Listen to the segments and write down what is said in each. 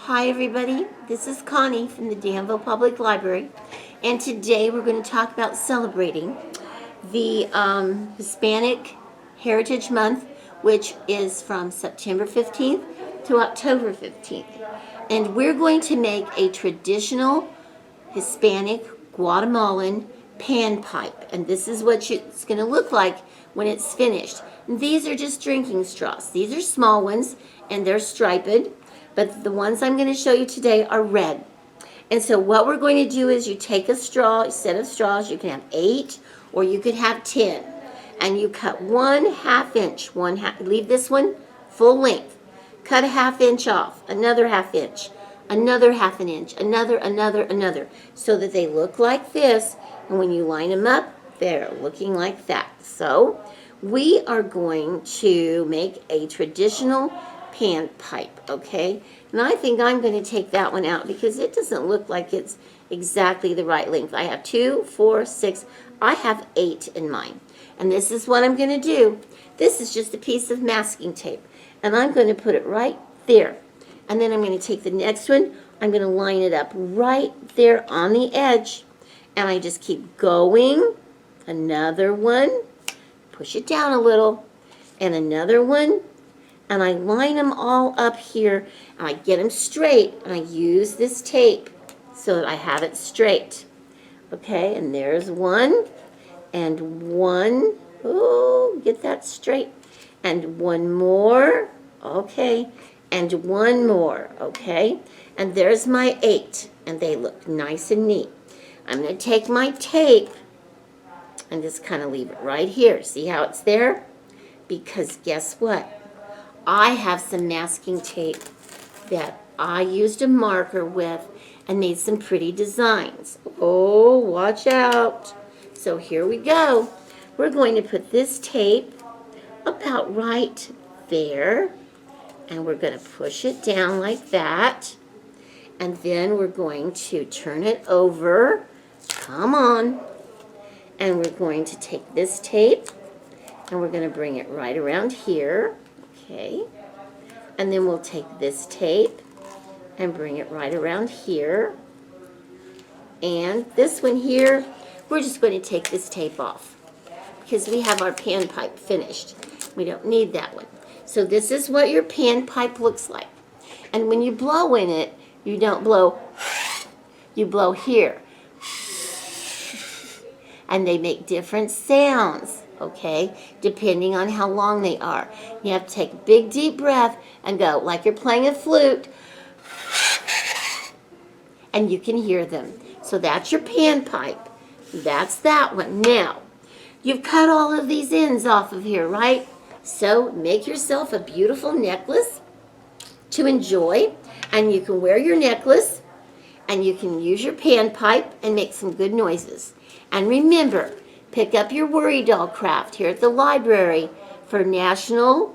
Hi everybody, this is Connie from the Danville Public Library, and today we're going to talk about celebrating the Hispanic Heritage Month, which is from September 15th to October 15th. And we're going to make a traditional Hispanic Guatemalan panpipe, and this is what it's going to look like when it's finished. And these are just drinking straws. These are small ones, and they're striped. But the ones I'm going to show you today are red. And so what we're going to do is you take a set of straws. You can have 8 or you could have 10. And you cut 1/2 inch. Leave this one full length. Cut a 1/2 inch off. Another 1/2 inch. Another 1/2 inch. Another. So that they look like this. And when you line them up, they're looking like that. So we are going to make a traditional panpipe, okay? And I think I'm going to take that one out because it doesn't look like it's exactly the right length. I have 2, 4, 6. I have 8 in mine. And this is what I'm going to do. This is just a piece of masking tape. And I'm going to put it right there. And then I'm going to take the next one. I'm going to line it up right there on the edge. And I just keep going. Another one. Push it down a little. And another one. And I line them all up here, and I get them straight, and I use this tape so that I have it straight. Okay, and there's one, and one. Oh, get that straight. And one more, okay, and one more, okay. And there's my 8, and they look nice and neat. I'm going to take my tape and just kind of leave it right here. See how it's there? Because guess what? I have some masking tape that I used a marker with and made some pretty designs. Oh, watch out. So here we go. We're going to put this tape about right there, and we're going to push it down like that. And then we're going to turn it over. Come on. And we're going to take this tape, and we're going to bring it right around here. Okay, and then we'll take this tape and bring it right around here. And this one here, we're just going to take this tape off because we have our panpipe finished. We don't need that one. So this is what your panpipe looks like. And when you blow in it, you don't blow, you blow here. And they make different sounds, okay, depending on how long they are. You have to take a big, deep breath and go like you're playing a flute, and you can hear them. So that's your panpipe. That's that one. Now, you've cut all of these ends off of here, right? So make yourself a beautiful necklace to enjoy, and you can wear your necklace, and you can use your panpipe and make some good noises. And remember, pick up your Worry Doll craft here at the library for National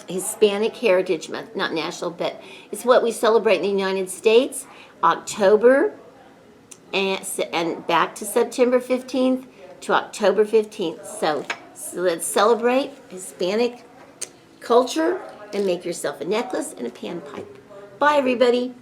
Hispanic Heritage Month. Not national, but it's what we celebrate in the United States. October and back to September 15th to October 15th. So let's celebrate Hispanic culture and make yourself a necklace and a panpipe. Bye, everybody.